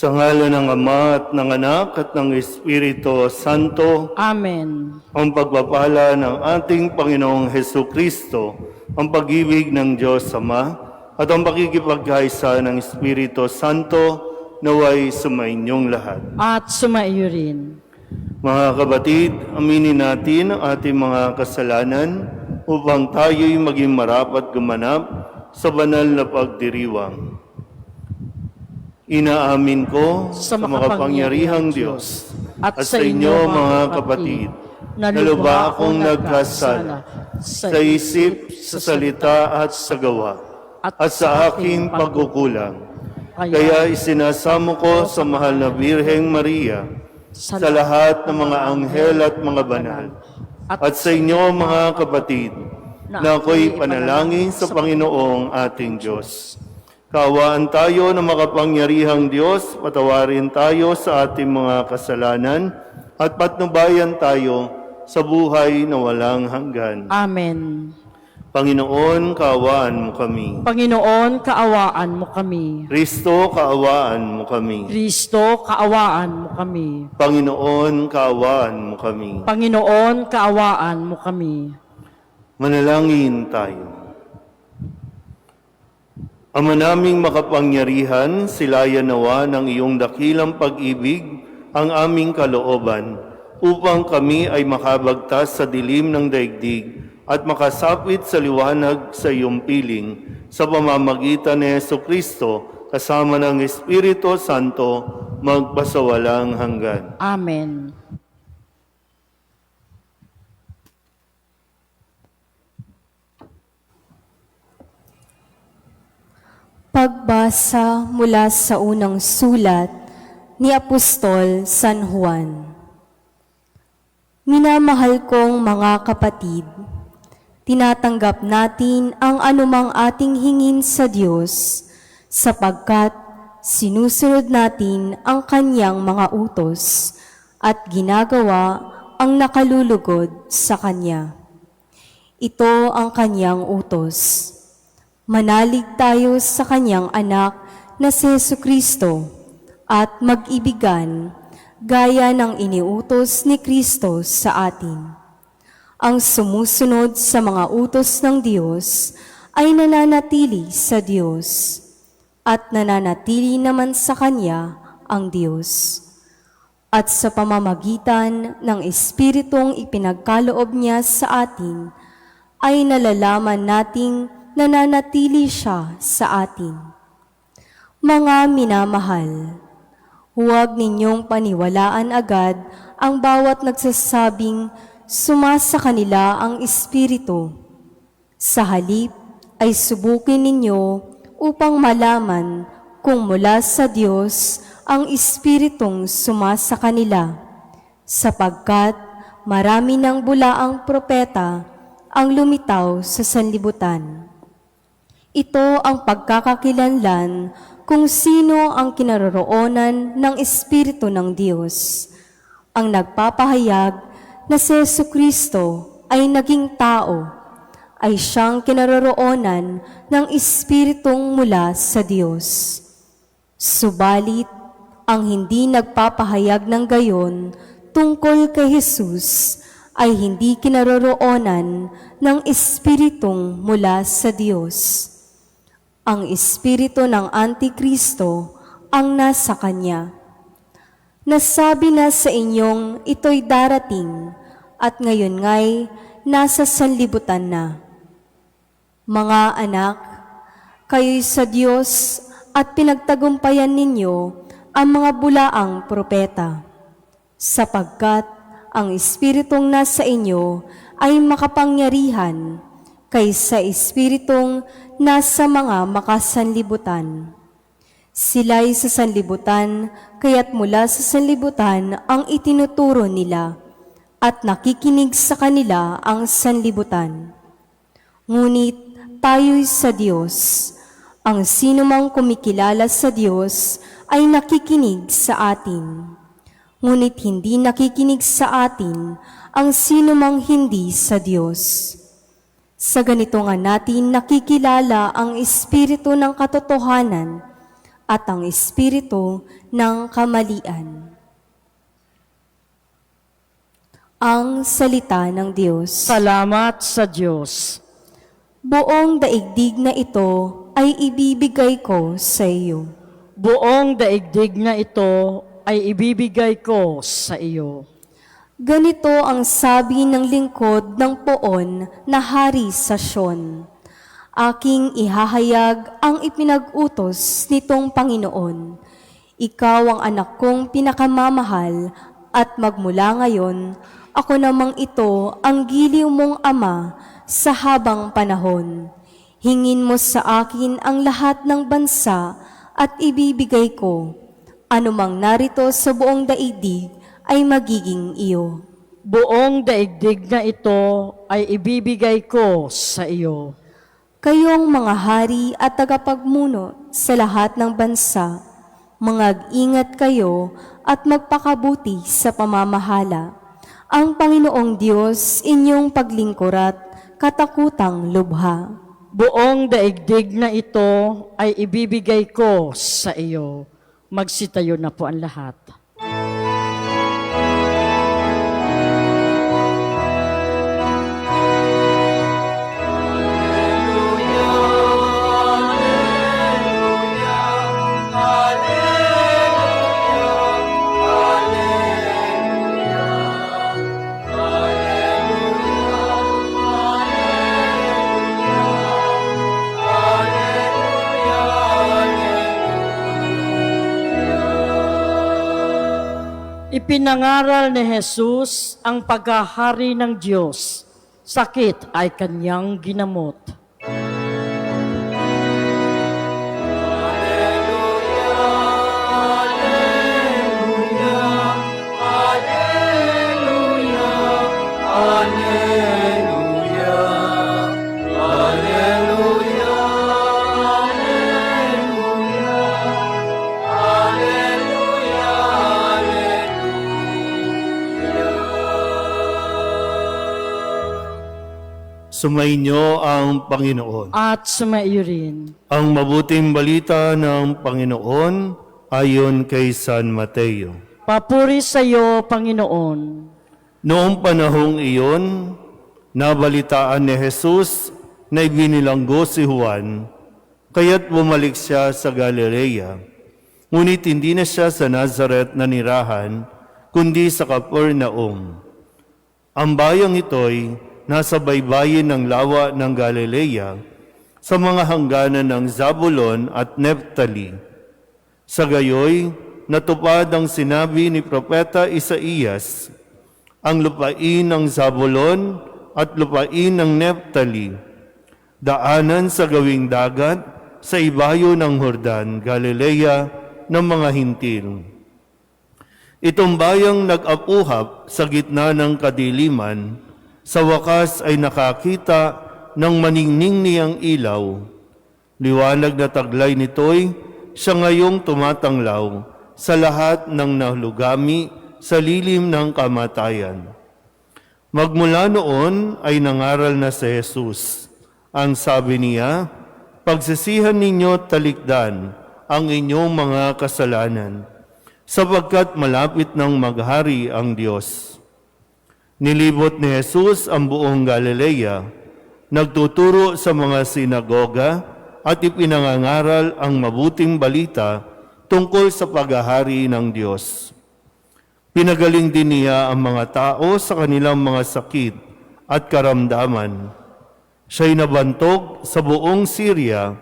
Sa ngalan ng Ama at ng Anak at ng Espiritu Santo. Amen. Ang pagpapala ng ating Panginoong Hesukristo, ang pag-ibig ng Diyos Ama, at ang pakikipagkaisa ng Espiritu Santo naway sumainyong lahat. At sumaiyo rin. Mga kabatid, aminin natin ang ating mga kasalanan upang tayo'y maging marapat gumanap sa banal na pagdiriwang. Inaamin ko sa makapangyarihang Diyos at sa inyo mga kapatid, na lubha akong nagkasala sa isip, sa salita at sa gawa, at sa aking pagkukulang. Kaya isinasamo ko sa mahal na Birheng Maria, sa lahat ng mga anghel at mga banal, at sa inyo mga kapatid, na ako'y panalangin sa Panginoong ating Diyos. Kaawaan tayo ng makapangyarihang Diyos, patawarin tayo sa ating mga kasalanan, at patnubayan tayo sa buhay na walang hanggan. Amen. Panginoon, kaawaan mo kami. Panginoon, kaawaan mo kami. Kristo, kaawaan mo kami. Kristo, kaawaan mo kami. Panginoon, kaawaan mo kami. Panginoon, kaawaan mo kami. Manalangin tayo. Ama naming makapangyarihan, silayan nawa ng iyong dakilang pag-ibig ang aming kalooban, upang kami ay makabagtas sa dilim ng daigdig at makasapit sa liwanag sa iyong piling, sa pamamagitan ni Jesucristo, kasama ng Espiritu Santo, magpasawalang hanggan. Amen. Pagbasa mula sa unang sulat ni Apostol San Juan. Minamahal kong mga kapatid, tinatanggap natin ang anumang ating hingin sa Diyos sapagkat sinusunod natin ang Kanyang mga utos at ginagawa ang nakalulugod sa Kanya. Ito ang Kanyang utos. Manalig tayo sa Kanyang anak na si Jesucristo at mag-ibigan gaya ng iniutos ni Kristo sa atin. Ang sumusunod sa mga utos ng Diyos ay nananatili sa Diyos. at nananatili naman sa Kanya ang Diyos. At sa pamamagitan ng Espiritong ipinagkaloob niya sa atin, ay nalalaman nating nananatili siya sa atin. Mga minamahal, huwag ninyong paniwalaan agad ang bawat nagsasabing sumasa kanila ang Espiritu. Sa halip ay subukin ninyo upang malaman kung mula sa Diyos ang Espiritong sumasa kanila, sapagkat marami ng bulaang propeta ang lumitaw sa sanlibutan. Ito ang pagkakakilanlan kung sino ang kinaroroonan ng Espiritu ng Diyos, ang nagpapahayag na si Jesucristo ay naging tao, ay siyang kinaroroonan ng Espiritong mula sa Diyos. Subalit, ang hindi nagpapahayag ng gayon tungkol kay Jesus ay hindi kinaroroonan ng Espiritong mula sa Diyos. Ang espiritu ng Antikristo ang nasa kanya. Nasabi na sa inyong ito'y darating at ngayon nga'y nasa sanlibutan na. Mga anak, kayo'y sa Diyos at pinagtagumpayan ninyo ang mga bulaang propeta, sapagkat ang espiritong nasa inyo ay makapangyarihan kaysa espiritong nasa mga makasanlibutan. Sila'y sa sanlibutan, kaya't mula sa sanlibutan ang itinuturo nila, at nakikinig sa kanila ang sanlibutan. Ngunit tayo'y sa Diyos. Ang sinumang kumikilala sa Diyos ay nakikinig sa atin. Ngunit hindi nakikinig sa atin ang sinumang hindi sa Diyos. Sa ganito nga natin nakikilala ang espiritu ng katotohanan at ang espiritu ng kamalian. Ang salita ng Diyos. Salamat sa Diyos. Buong daigdig na ito ay ibibigay ko sa iyo. Buong daigdig na ito ay ibibigay ko sa iyo. Ganito ang sabi ng lingkod ng poon na hari sa Sion. Aking ihahayag ang ipinag-utos nitong Panginoon. Ikaw ang anak kong pinakamamahal at magmula ngayon, ako namang ito ang giliw mong ama sa habang panahon. Hingin mo sa akin ang lahat ng bansa at ibibigay ko. Anumang narito sa buong daigdig ay magiging iyo. Buong daigdig na ito ay ibibigay ko sa iyo. Kayong mga hari at tagapagmuno sa lahat ng bansa, mag-ingat kayo at magpakabuti sa pamamahala. Ang Panginoong Diyos inyong paglingkurat, katakutang lubha. Buong daigdig na ito ay ibibigay ko sa iyo. Magsitayo na po ang lahat. Ipinangaral ni Jesus ang paghahari ng Diyos. Sakit ay kanyang ginamot. Sumainyo ang Panginoon. At sumaiyo rin. Ang mabuting balita ng Panginoon ayon kay San Mateo. Papuri sa iyo, Panginoon. Noong panahong iyon, nabalitaan ni Jesus na ibinilanggo si Juan Kaya't bumalik siya sa Galilea, ngunit hindi na siya sa Nazaret na nirahan, kundi sa Capernaum. Ang bayang ito'y nasa baybayin ng lawa ng Galilea, sa mga hangganan ng Zabulon at Neftali. Sa gayoy, natupad ang sinabi ni Propeta Isaías, ang lupain ng Zabulon at lupain ng Neftali, daanan sa gawing dagat, sa ibayo ng Jordan, Galilea ng mga hintil. Itong bayang nag-apuhap sa gitna ng kadiliman, sa wakas ay nakakita ng maningning niyang ilaw. Liwanag na taglay nito'y siya ngayong tumatanglaw sa lahat ng nalugami sa lilim ng kamatayan. Magmula noon ay nangaral na si Jesus. Ang sabi niya, pagsisihan ninyo talikdan ang inyong mga kasalanan, sapagkat malapit nang maghari ang Diyos. Nilibot ni Jesus ang buong Galilea, nagtuturo sa mga sinagoga at ipinangangaral ang mabuting balita tungkol sa paghahari ng Diyos. Pinagaling din niya ang mga tao sa kanilang mga sakit at karamdaman. Siya'y nabantog sa buong Syria,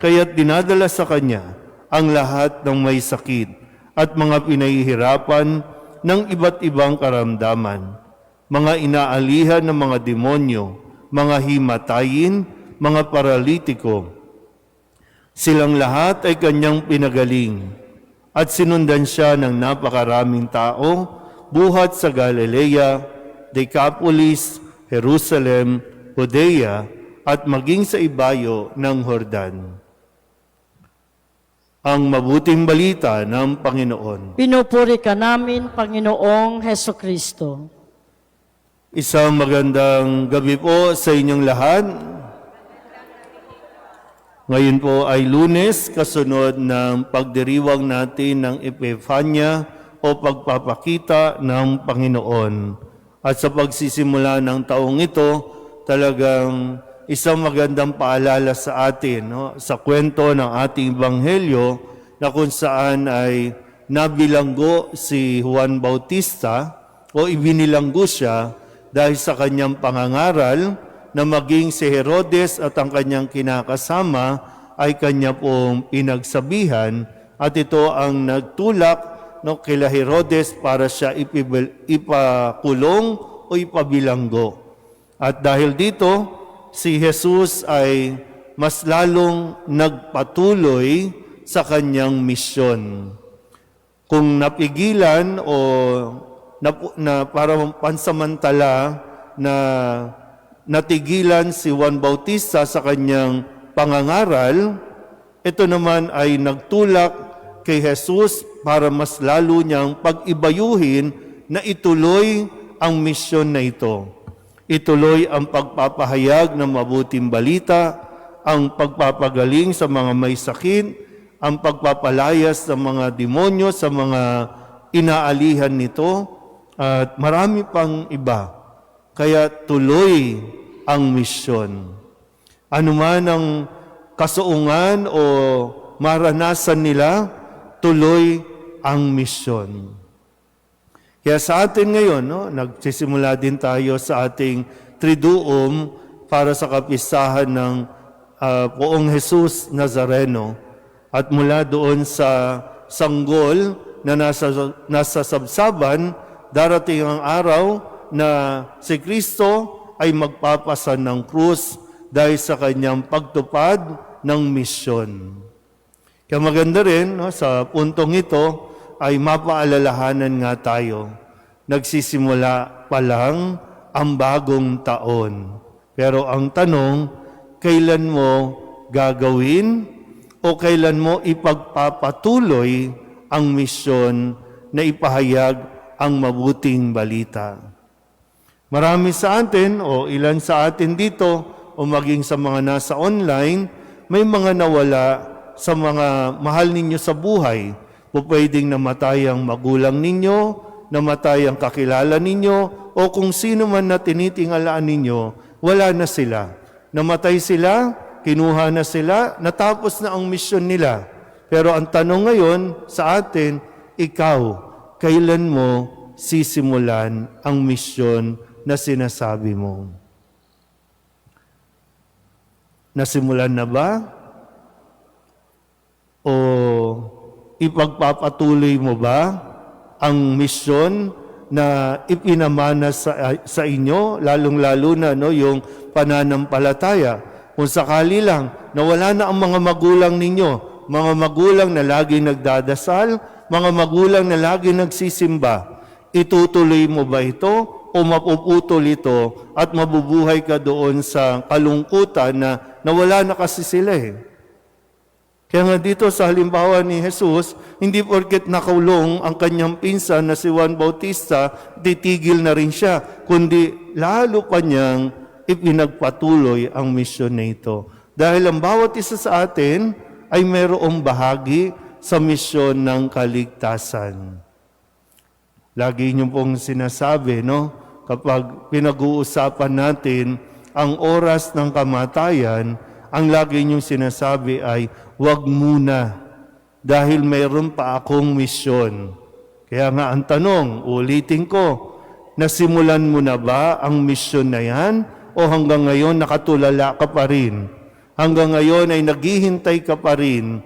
kaya't dinadala sa kanya ang lahat ng may sakit at mga pinahihirapan ng iba't ibang karamdaman, mga inaalihan ng mga demonyo, mga himatayin, mga paralitiko. Silang lahat ay kanyang pinagaling at sinundan siya ng napakaraming tao buhat sa Galilea, Decapolis, Jerusalem, Judea at maging sa ibayo ng Jordan. Ang mabuting balita ng Panginoon. Pinupuri ka namin, Panginoong Heso Kristo. Isang magandang gabi po sa inyong lahat. Ngayon po ay Lunes, kasunod ng pagdiriwang natin ng Epifanya o pagpapakita ng Panginoon. At sa pagsisimula ng taong ito, talagang isang magandang paalala sa atin, sa kwento ng ating Ebanghelyo na kung saan ay nabilanggo si Juan Bautista o ibinilanggo siya dahil sa kanyang pangangaral na maging si Herodes at ang kanyang kinakasama ay kanya pong pinagsabihan at ito ang nagtulak kila Herodes para siya ipakulong o ipabilanggo. At dahil dito, si Jesus ay mas lalong nagpatuloy sa kanyang misyon. Kung napigilan o na parang pansamantala na natigilan si Juan Bautista sa kanyang pangangaral, ito naman ay nagtulak kay Jesus para mas lalo niyang pag-ibayuhin na ituloy ang misyon na ito. Ituloy ang pagpapahayag ng mabuting balita, ang pagpapagaling sa mga may sakit, ang pagpapalayas ng mga demonyo sa mga inaalihan nito, at marami pang iba. Kaya tuloy ang misyon. Ano man ang kasuungan o maranasan nila, tuloy ang misyon. Kaya sa atin ngayon, nagsisimula din tayo sa ating Triduum para sa kapistahan ng Poong Jesus Nazareno. At mula doon sa sanggol na nasa sabsaban, darating ang araw na si Kristo ay magpapasan ng krus dahil sa kanyang pagtupad ng misyon. Kaya maganda rin, sa puntong ito ay mapaalalahanan nga tayo. Nagsisimula pa lang ang bagong taon. Pero ang tanong, kailan mo gagawin o kailan mo ipagpapatuloy ang misyon na ipahayag ang mabuting balita. Marami sa atin o ilan sa atin dito o maging sa mga nasa online, may mga nawala sa mga mahal ninyo sa buhay. Pwedeng namatay ang magulang ninyo, namatay ang kakilala ninyo, o kung sino man na tinitingalaan ninyo, wala na sila. Namatay sila kinuha na sila, natapos na ang misyon nila. Pero ang tanong ngayon sa atin, ikaw, kailan mo sisimulan ang misyon na sinasabi mo? Nasimulan na ba? O ipagpapatuloy mo ba ang misyon na ipinamana sa inyo, lalong-lalo na yung pananampalataya? Kung sakali lang na wala na ang mga magulang ninyo, mga magulang na lagi nagdadasal, mga magulang na lagi nagsisimba, itutuloy mo ba ito o mapuputol ito at mabubuhay ka doon sa kalungkutan na nawala na kasi sila Kaya nga dito sa halimbawa ni Jesus, hindi porket nakulong ang kanyang pinsan na si Juan Bautista, titigil na rin siya, kundi lalo pa niyang ipinagpatuloy ang misyon na ito. Dahil ang bawat isa sa atin ay mayroong bahagi sa misyon ng kaligtasan. Lagi niyo pong sinasabi, kapag pinag-uusapan natin ang oras ng kamatayan, ang lagi niyong sinasabi ay, wag muna, dahil mayroon pa akong misyon. Kaya nga ang tanong, ulitin ko, nasimulan mo na ba ang misyon na yan? O hanggang ngayon nakatulala ka pa rin? Hanggang ngayon ay naghihintay ka pa rin?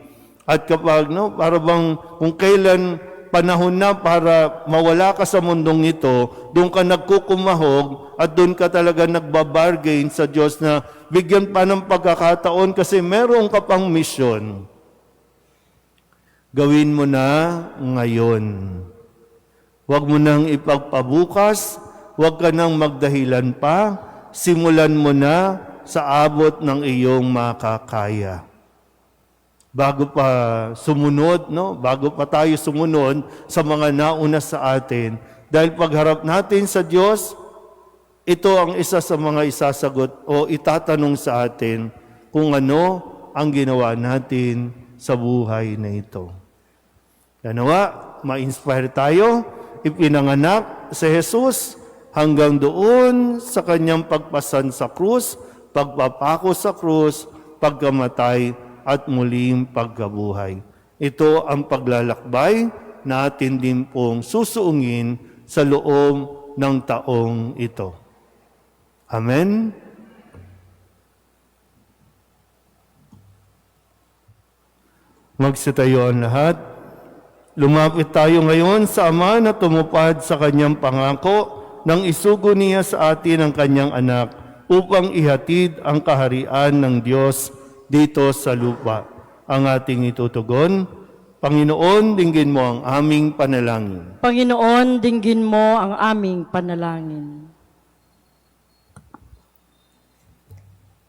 At kapag, para bang kung kailan panahon na para mawala ka sa mundong ito, doon ka nagkukumahog at doon ka talaga nagbabargain sa Diyos na bigyan pa ng pagkakataon kasi meron ka pang misyon. Gawin mo na ngayon. Huwag mo nang ipagpabukas, huwag ka nang magdahilan pa, simulan mo na sa abot ng iyong makakaya. Bago pa sumunod, bago pa tayo sumunod sa mga nauna sa atin. Dahil pagharap natin sa Diyos, ito ang isa sa mga isasagot o itatanong sa atin kung ano ang ginawa natin sa buhay na ito. Kanawa, ma-inspire tayo, ipinanganak si Jesus hanggang doon sa kanyang pagpasan sa krus, pagpapako sa krus, pagkamatay, at muling pagkabuhay. Ito ang paglalakbay na atin din pong susuungin sa loob ng taong ito. Amen? Magsitayo ang lahat. Lumapit tayo ngayon sa Ama na tumupad sa kanyang pangako nang isugo niya sa atin ang kanyang anak upang ihatid ang kaharian ng Diyos dito sa lupa. Ang ating itutugon, Panginoon, dinggin mo ang aming panalangin. Panginoon, dinggin mo ang aming panalangin.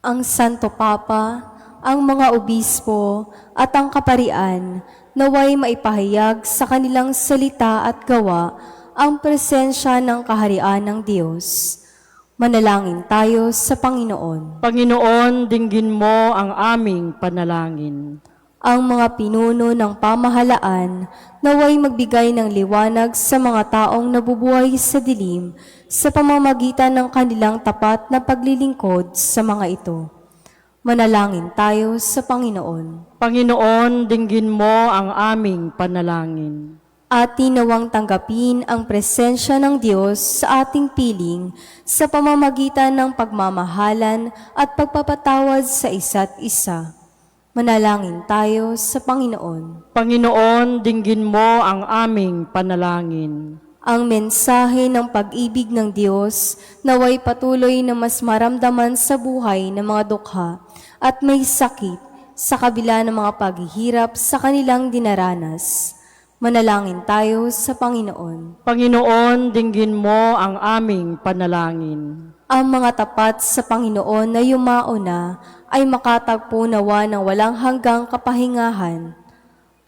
Ang Santo Papa, ang mga obispo at ang kaparian naway maipahayag sa kanilang salita at gawa ang presensya ng kaharian ng Diyos. Manalangin tayo sa Panginoon. Panginoon, dinggin mo ang aming panalangin. Ang mga pinuno ng pamahalaan naway magbigay ng liwanag sa mga taong nabubuhay sa dilim sa pamamagitan ng kanilang tapat na paglilingkod sa mga ito. Manalangin tayo sa Panginoon. Panginoon, dinggin mo ang aming panalangin. At tinawang tanggapin ang presensya ng Diyos sa ating piling sa pamamagitan ng pagmamahalan at pagpapatawad sa isa't isa. Manalangin tayo sa Panginoon. Panginoon, dinggin mo ang aming panalangin. Ang mensahe ng pag-ibig ng Diyos naway patuloy na mas maramdaman sa buhay ng mga dukha at may sakit sa kabila ng mga paghihirap sa kanilang dinaranas. Manalangin tayo sa Panginoon. Panginoon, dinggin mo ang aming panalangin. Ang mga tapat sa Panginoon na yumauna ay makatagpo nawa ng walang hanggang kapahingahan.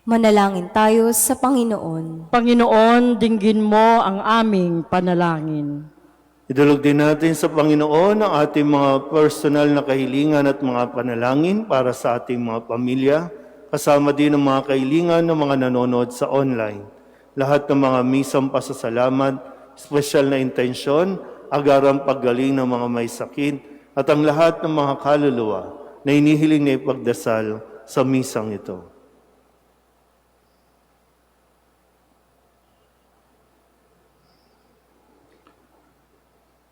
Manalangin tayo sa Panginoon. Panginoon, dinggin mo ang aming panalangin. Idulog din natin sa Panginoon ang ating mga personal na kahilingan at mga panalangin para sa ating mga pamilya, kasama din ang mga kahilingan ng mga nanonood sa online. Lahat ng mga misang pasasalamat, espesyal na intensyon, agarang paggaling ng mga may sakit, at ang lahat ng mga kaluluwa na inihiling na ipagdasal sa misang ito.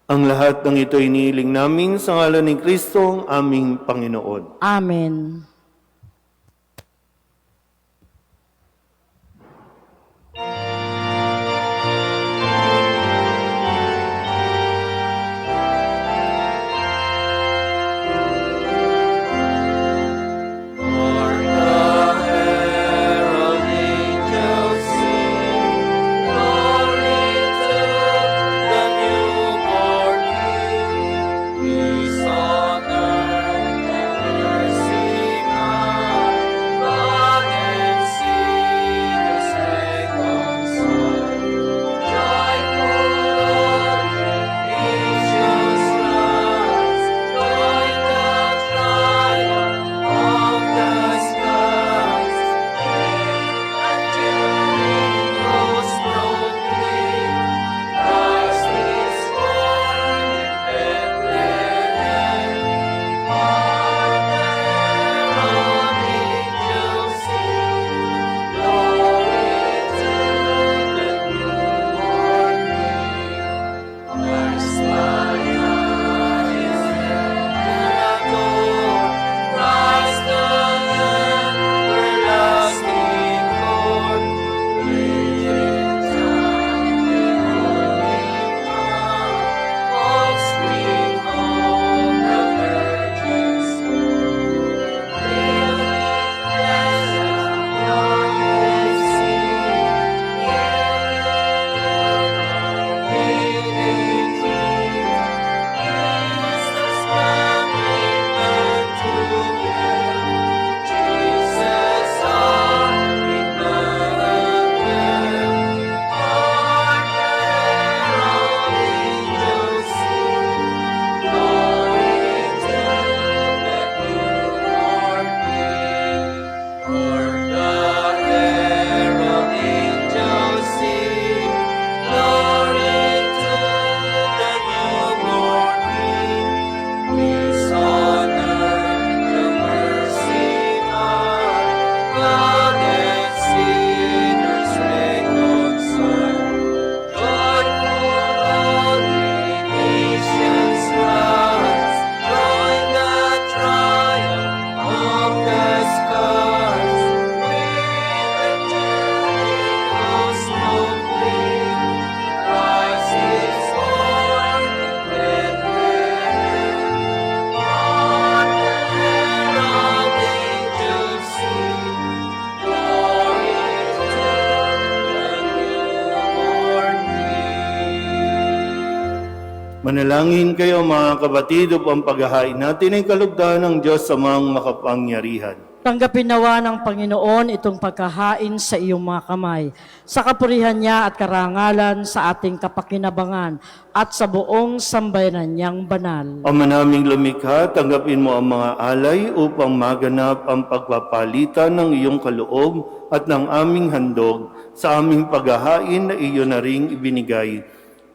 Ang lahat ng ito inihiling namin sa ngalan ni Kristo, ang aming Panginoon. Amen. Manalangin kayo mga kapatid upang paghahain natin ay kalugdan ng Diyos Amang makapangyarihan. Tanggapin nawa ng Panginoon itong pagkahain sa iyong mga kamay, sa kapurihan niya at karangalan sa ating kapakinabangan at sa buong sambayanan niyang banal. Ama naming lumikha, tanggapin mo ang mga alay upang maganap ang pagpapalitan ng iyong kaloob at ng aming handog sa aming paghahain na iyo na ring ibinigay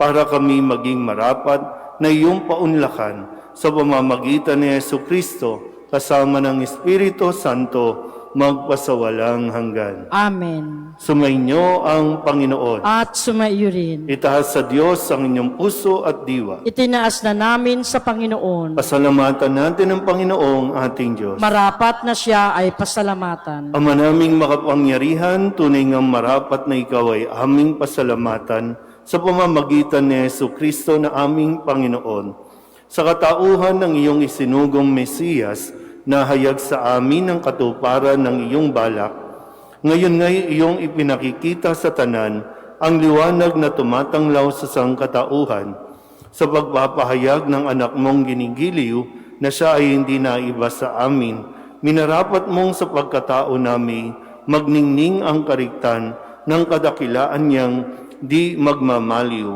para kami maging marapat na iyong paunlakan sa pamamagitan ni Jesucristo kasama ng Espiritu Santo magpasawalang hanggan. Amen. Sumainyo ang Panginoon. At sumaiyo rin. Itaas sa Diyos ang inyong puso at diwa. Itinaas na namin sa Panginoon. Pasalamatan natin ang Panginoong ating Diyos. Marapat na siya ay pasalamatan. Ama naming makapangyarihan, tunay ngang marapat na ikaw ay aming pasalamatan sa pamamagitan ni Jesucristo na aming Panginoon. Sa katauhan ng iyong isinugong Mesiyas, na hayag sa amin ang katuparan ng iyong balak, ngayon nga'y iyong ipinakikita sa tanan ang liwanag na tumatanglaw sa sangkatauhan sa pagpapahayag ng anak mong ginigiliw na siya ay hindi naiba sa amin. Minarapat mong sa pagkatao namin magningning ang kariktan ng kadakilaan niyang di magmamaliw.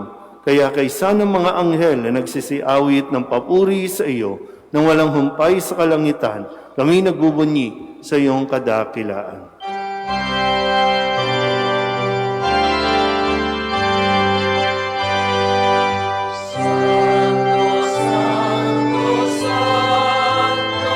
Kaya kaysa ng mga anghel na nagsisiawit ng papuri sa iyo, nang walang humpay sa kalangitan, kami nagbubunyi sa iyong kadakilaan. Santo, Santo, Santo,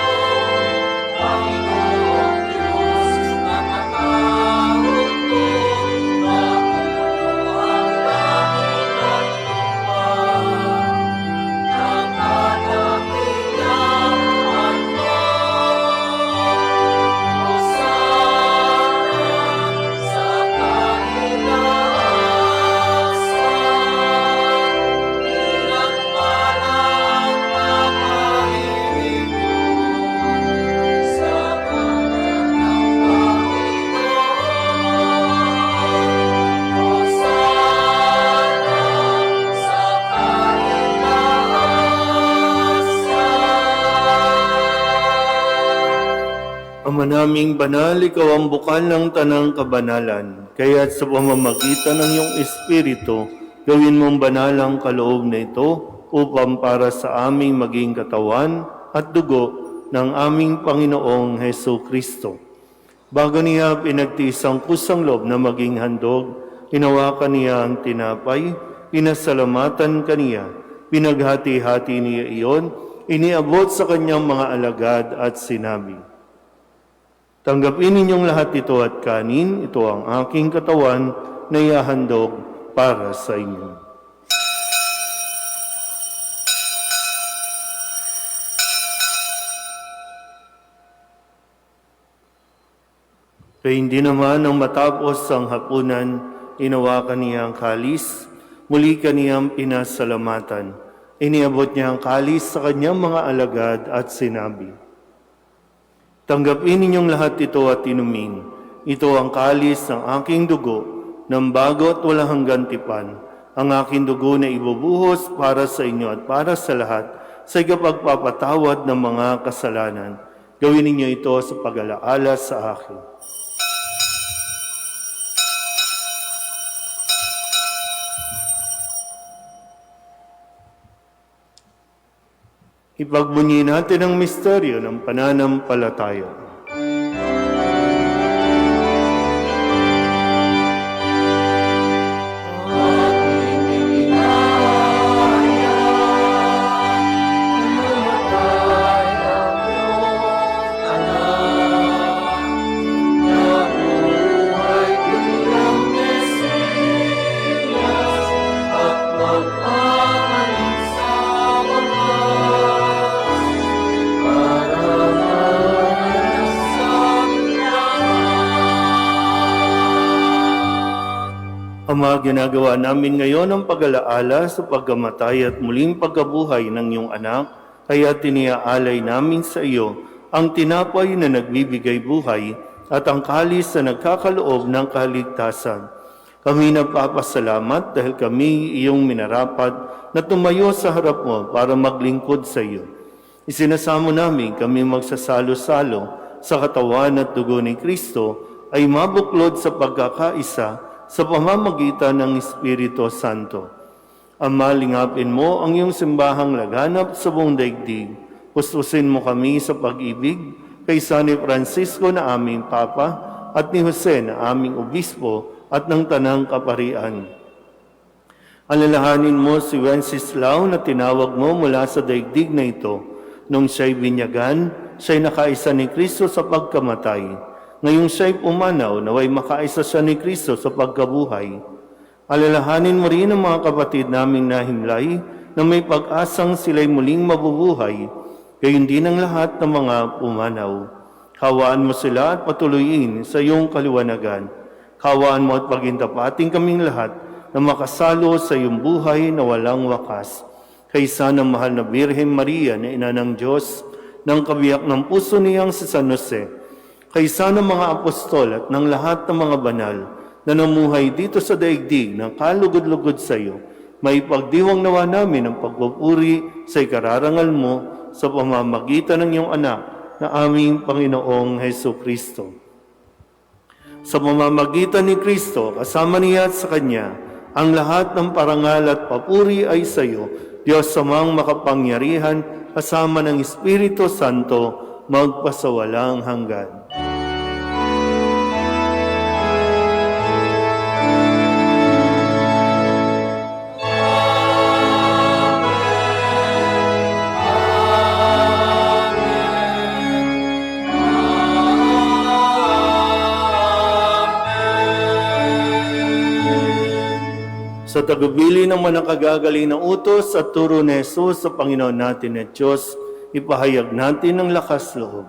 Ama naming banal, ikaw ang bukal ng tanang kabanalan. Kaya't sa pamamagitan ng iyong Espiritu, gawin mong banal ang kaloob na ito upang para sa aming maging katawan at dugo ng aming Panginoong Heso Kristo. Bago niya pinagtiis ang kusang loob na maging handog, hinawakan niya ang tinapay, pinasalamatan kaniya, pinaghati-hati niya iyon, iniabot sa kanyang mga alagad at sinabi, "Tanggapin ninyong lahat ito at kanin, ito ang aking katawan na ihahandog para sa inyo." Kaya hindi naman nang matapos ang hapunan, inawakan niya ang kalis, muli kaniyang pinasalamatan. Iniabot niya ang kalis sa kanyang mga alagad at sinabi, "Tanggapin ninyong lahat ito at inumin. Ito ang kalis ng aking dugo, ng bago at walang hanggang tipan. Ang aking dugo na ibubuhos para sa inyo at para sa lahat sa ikapagpapatawad ng mga kasalanan. Gawin ninyo ito sa pag-alaala sa akin." Ipagbunyi natin ang misteryo ng pananampalataya. Ama, ginagawa namin ngayon ang pag-alaala sa pagkamatay at muling pagkabuhay ng iyong anak, kaya tiniaalay namin sa iyo ang tinapay na nagbibigay buhay at ang kalis na nagkakaloob ng kaligtasan. Kami nagpapasalamat dahil kami iyong minarapat na tumayo sa harap mo para maglingkod sa iyo. Isinasamo namin kami magsasalo-salo sa katawan at dugo ni Kristo ay mabuklod sa pagkakaisa sa pamamagitan ng Espiritu Santo. Ama, lingapin mo ang iyong simbahang laganap sa buong daigdig. Pustusin mo kami sa pag-ibig kay San Francisco na aming Papa at ni Jose na aming Obispo at ng Tanang Kaparian. Alalahanin mo si Wenceslao na tinawag mo mula sa daigdig na ito. Nung siya'y binyagan, siya'y nakaisa ni Kristo sa pagkamatay. Ngayong siya'y pumanaw, naway makaisa siya ni Kristo sa pagkabuhay. Alalahanin mo rin ang mga kapatid naming nahimlay na may pag-asang sila'y muling mabubuhay, gayon din ang lahat ng mga pumanaw. Kawaan mo sila at patuloyin sa iyong kaliwanagan. Kawaan mo at pagintapating kaming lahat na makasalo sa iyong buhay na walang wakas. Kaysa ng mahal na Birhen Maria na Ina ng Diyos, ng kabiyak ng puso niyang si San Jose, kaysa ng mga apostol at ng lahat ng mga banal na namuhay dito sa daigdig ng kalugod-lugod sa iyo, may pagdiwang nawa namin ang pagpupuri sa ikararangal mo sa pamamagitan ng iyong anak na aming Panginoong Heso Kristo. Sa pamamagitan ni Kristo, kasama niya at sa Kanya, ang lahat ng parangal at papuri ay sa iyo, Diyos Amang makapangyarihan, kasama ng Espiritu Santo, magpasawalang hanggan. Sa tagubili ng manakagagaling na utos at turo ni Jesus sa Panginoon natin at Diyos, ipahayag natin ng lakas loob.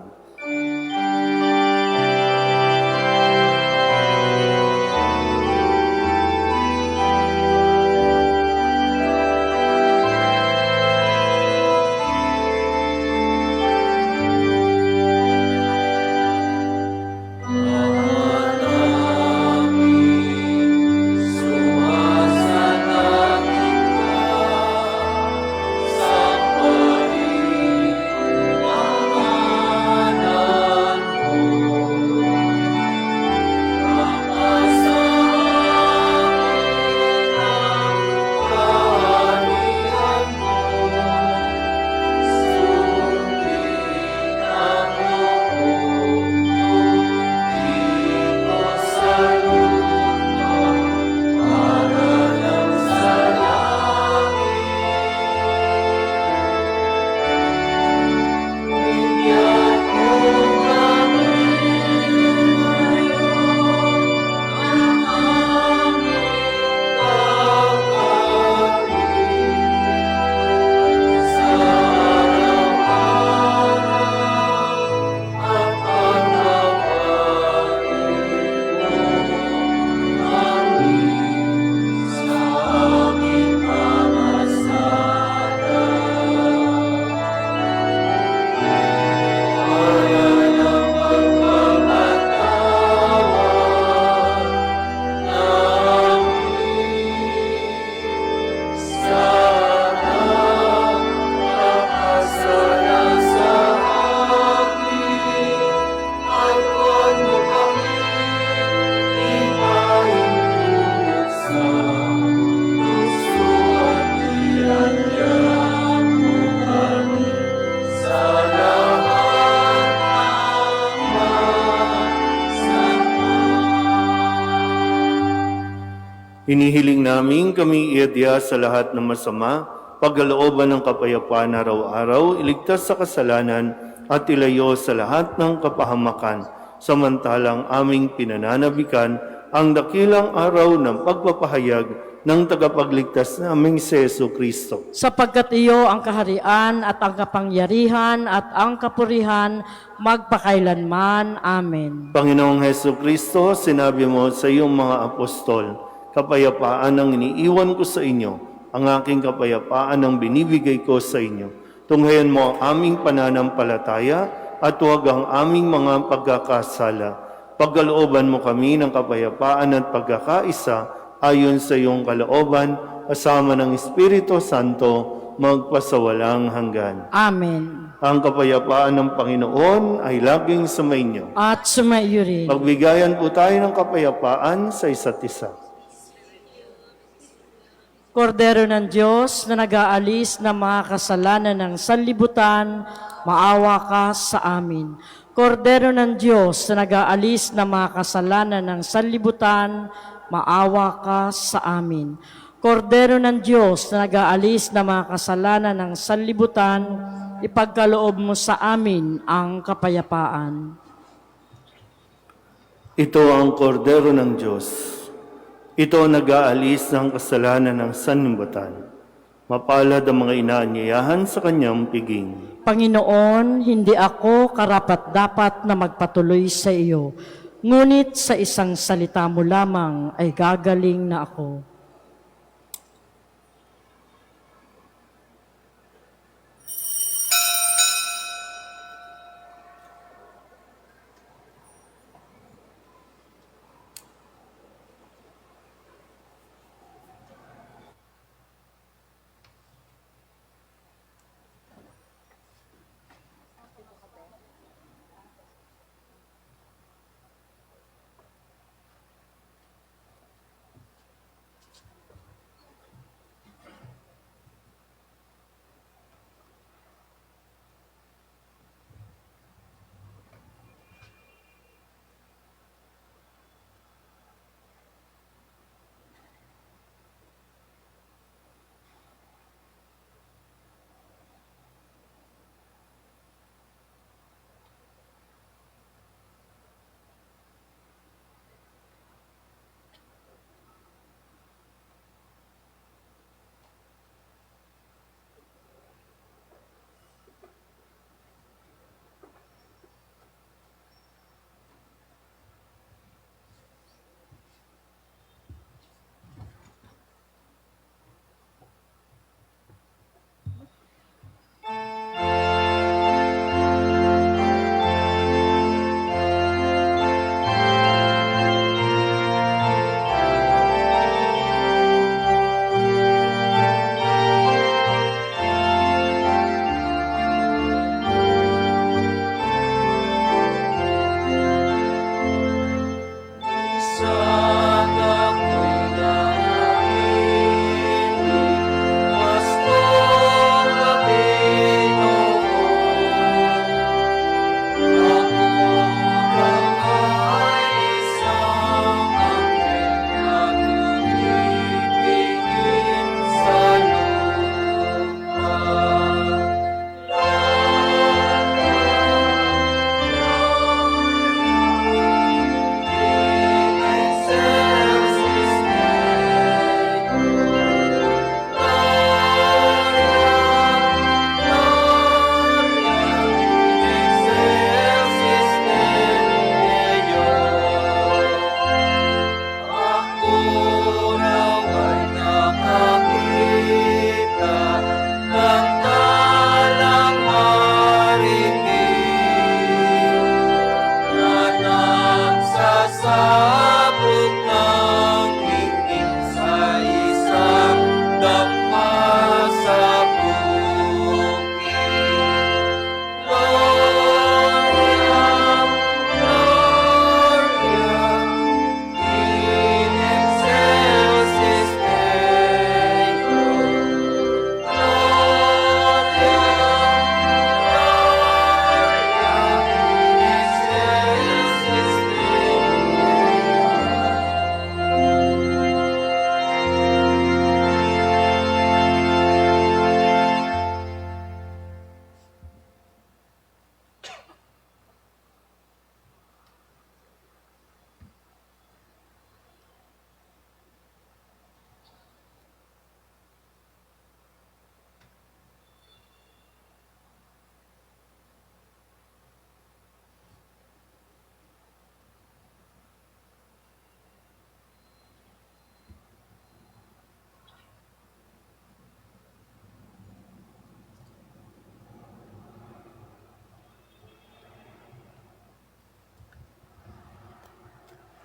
Hinihiling namin kami iadya sa lahat ng masama, pagkalooban ng kapayapaan araw-araw, iligtas sa kasalanan at ilayo sa lahat ng kapahamakan, samantalang aming pinananabikan ang dakilang araw ng pagpapahayag ng tagapagligtas naming si Jesucristo. Sapagkat iyo ang kaharian at ang kapangyarihan at ang kapurihan magpakailanman. Amen. Panginoong Jesucristo, sinabi mo sa iyong mga apostol, kapayapaan ang iniiwan ko sa inyo, ang aking kapayapaan ang binibigay ko sa inyo. Tunghayan mo ang aming pananampalataya at huwag ang aming mga pagkakasala. Pagkalooban mo kami ng kapayapaan at pagkakaisa ayon sa iyong kalooban, kasama ng Espiritu Santo, magpasawalang hanggan. Amen. Ang kapayapaan ng Panginoon ay laging sumainyo. At sumaiyo rin. Magbigayan po tayo ng kapayapaan sa isa't isa. Kordero ng Diyos na nag-aalis ng mga kasalanan ng sanlibutan, maawa ka sa amin. Kordero ng Diyos na nag-aalis ng mga kasalanan ng sanlibutan, maawa ka sa amin. Kordero ng Diyos na nag-aalis ng mga kasalanan ng sanlibutan, ipagkaloob mo sa amin ang kapayapaan. Ito ang kordero ng Diyos. Ito ang nag-aalis ng kasalanan ng sanlibutan. Mapalad ang mga inaanyayahan sa kanyang piging. Panginoon, hindi ako karapat-dapat na magpatuloy sa iyo, ngunit sa isang salita mo lamang ay gagaling na ako.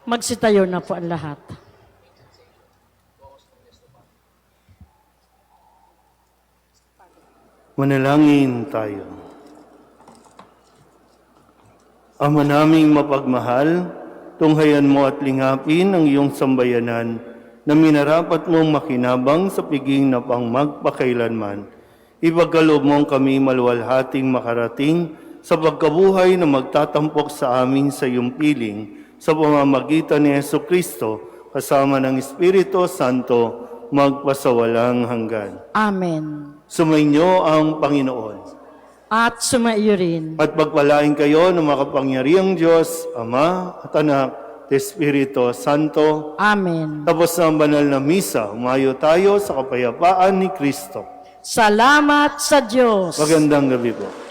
Magsitayo na po ang lahat. Manalangin tayo. Ama naming mapagmahal, tunghayan mo at lingapin ang iyong sambayanan na minarapat mong makinabang sa piging na pang magpakailanman. Ipagkaloob mong kami maluwalhating makarating sa pagkabuhay na magtatampok sa amin sa iyong piling sa pamamagitan ni Jesucristo kasama ng Espiritu Santo magpasawalang hanggan. Amen. Sumainyo ang Panginoon. At sumaiyo rin. At pagpalain kayo ng makapangyarihang Diyos, Ama at Anak, at Espiritu Santo. Amen. Tapos ng banal na misa, umayo tayo sa kapayapaan ni Kristo. Salamat sa Diyos. Magandang gabi po.